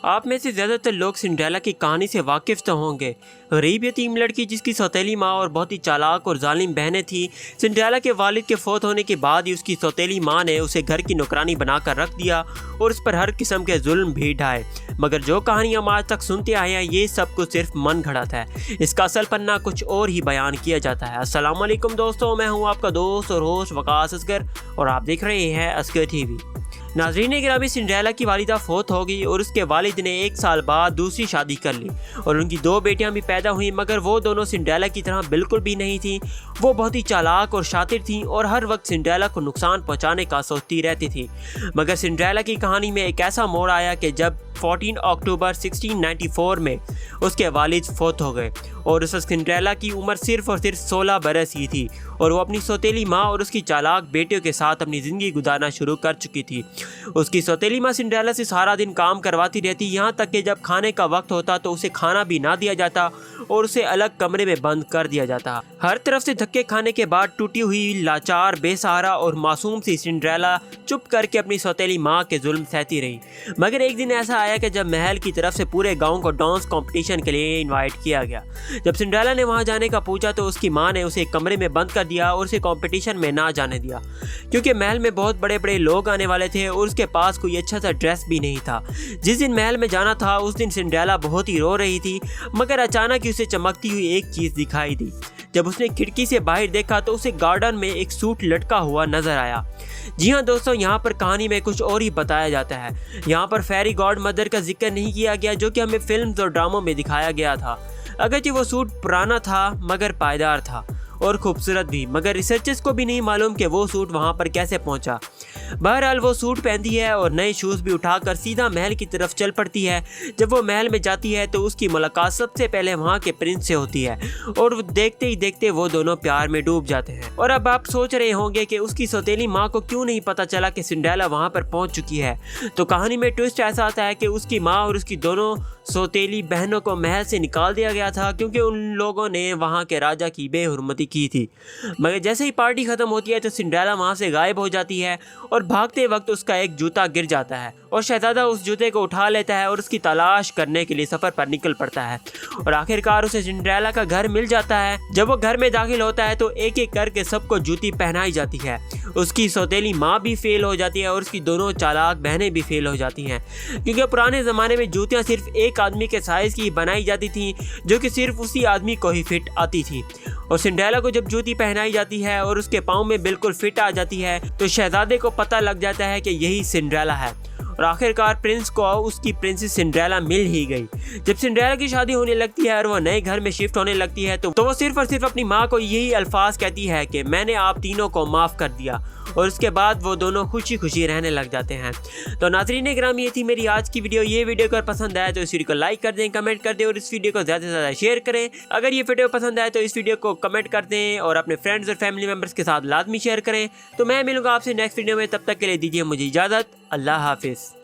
आप में से ज़्यादातर लोग सिंड्रेला की कहानी से वाकिफ़ तो होंगे। गरीब यतीम लड़की जिसकी सौतेली माँ और बहुत ही चालाक और जालिम बहनें थी। सिंड्रेला के वालिद के फौत होने के बाद ही उसकी सौतेली माँ ने उसे घर की नौकरानी बनाकर रख दिया और उस पर हर किस्म के जुल्म भी ढाए। मगर जो कहानी हम आज तक सुनते आए हैं ये सब कुछ सिर्फ मन घड़त है। इसका असल पन्ना कुछ और ही बयान किया जाता है। अस्सलाम वालेकुम दोस्तों, मैं हूँ आपका दोस्त और होस्ट वकास असगर और आप देख रहे हैं असगर टीवी। नाज़रीन गिरामी, सिंड्रेला की वालिदा फौत हो गई और उसके वालिद ने 1 साल बाद दूसरी शादी कर ली और उनकी 2 बेटियां भी पैदा हुई। मगर वो दोनों सिंड्रेला की तरह बिल्कुल भी नहीं थी। वो बहुत ही चालाक और शातिर थी और हर वक्त सिंड्रेला को नुकसान पहुंचाने का सोचती रहती थी। मगर सिंड्रेला की कहानी में एक ऐसा मोड़ आया कि जब 14 अक्टूबर 1694 में उसके वालिद फौत हो गए और उस सिंड्रेला की उम्र सिर्फ और सिर्फ 16 बरस ही थी और वो अपनी सौतेली माँ और उसकी चालाक बेटियों के साथ अपनी ज़िंदगी गुजारना शुरू कर चुकी थी। उसकी सौतेली माँ सिंड्रेला से सारा दिन काम करवाती रहती, यहाँ तक कि जब खाने का वक्त होता तो उसे खाना भी ना दिया जाता और उसे अलग कमरे में बंद कर दिया जाता। हर तरफ से धक्के खाने के बाद टूटी हुई, लाचार, बेसहारा और मासूम सी सिंड्रेला चुप करके अपनी सौतेली माँ के जुल्म सहती रही। मगर एक दिन ऐसा आया कि जब महल की तरफ से पूरे गांव को डांस कंपटीशन के लिए इनवाइट किया गया। जब सिंड्रेला ने वहां जाने का पूछा तो उसकी मां ने उसे एक कमरे में बंद कर दिया और उसे कंपटीशन में ना जाने दिया, क्योंकि महल में बहुत बड़े बड़े लोग आने वाले थे और उसके पास कोई अच्छा सा ड्रेस भी नहीं था। जिस दिन महल में जाना था उस दिन सिंड्रेला बहुत ही रो रही थी। मगर अचानक ही उसे चमकती हुई एक चीज़ दिखाई दी। जब उसने खिड़की से बाहर देखा तो उसे गार्डन में एक सूट लटका हुआ नजर आया। जी हाँ दोस्तों, यहाँ पर कहानी में कुछ और ही बताया जाता है। यहाँ पर फेरी गॉड मदर का जिक्र नहीं किया गया जो कि हमें फिल्म्स और ड्रामों में दिखाया गया था। अगरचे वो सूट पुराना था मगर पायदार था और खूबसूरत भी, मगर रिसर्चर्स को भी नहीं मालूम कि वो सूट वहाँ पर कैसे पहुँचा। बहरहाल वो सूट पहनती है और नए शूज़ भी उठाकर सीधा महल की तरफ चल पड़ती है। जब वो महल में जाती है तो उसकी मुलाकात सबसे पहले वहाँ के प्रिंस से होती है और देखते ही देखते वो दोनों प्यार में डूब जाते हैं। और अब आप सोच रहे होंगे कि उसकी सौतेली माँ को क्यों नहीं पता चला कि सिंड्रेला वहाँ पर पहुँच चुकी है। तो कहानी में ट्विस्ट ऐसा आता है कि उसकी माँ और उसकी दोनों सौतेली बहनों को महल से निकाल दिया गया था क्योंकि उन लोगों ने वहाँ के राजा की बेहुरमती की थी। मगर जैसे ही पार्टी खत्म होती है तो सिंड्रेला वहाँ से गायब हो जाती है और भागते वक्त उसका एक जूता गिर जाता है और शहजादा उस जूते को उठा लेता है और उसकी तलाश करने के लिए सफ़र पर निकल पड़ता है और आखिरकार उसे सिंड्रेला का घर मिल जाता है। जब वो घर में दाखिल होता है तो एक एक करके सबको जूती पहनाई जाती है। उसकी सौतेली माँ भी फेल हो जाती है और उसकी दोनों चालाक बहनें भी फेल हो जाती हैं, क्योंकि पुराने ज़माने में जूतियाँ सिर्फ एक आदमी के साइज़ की बनाई जाती थी जो कि सिर्फ उसी आदमी को ही फिट आती थी। और सिंड्रेला को जब जूती पहनाई जाती है और उसके पाँव में बिल्कुल फिट आ जाती है तो शहजादे को पता लग जाता है कि यही सिंड्रेला है और आखिरकार प्रिंस को उसकी प्रिंसेस सिंड्रेला मिल ही गई। जब सिंड्रेला की शादी होने लगती है और वो नए घर में शिफ्ट होने लगती है तो वो सिर्फ और सिर्फ अपनी माँ को यही अल्फाज कहती है कि मैंने आप तीनों को माफ़ कर दिया और उसके बाद वो दोनों खुशी खुशी रहने लग जाते हैं। तो नाज़रीन गिरामी, ये थी मेरी आज की वीडियो। ये वीडियो अगर पसंद आए तो इस वीडियो को लाइक कर दें, कमेंट कर दें और इस वीडियो को ज़्यादा से ज़्यादा शेयर करें। अगर ये वीडियो पसंद आए तो इस वीडियो को कमेंट कर दें और अपने फ्रेंड्स और फैमिली मेम्बर्स के साथ लाजमी शेयर करें। तो मैं मिलूंगा आपसे नेक्स्ट वीडियो में, तब तक के लिए दीजिए मुझे इजाज़त। अल्लाह हाफिज़।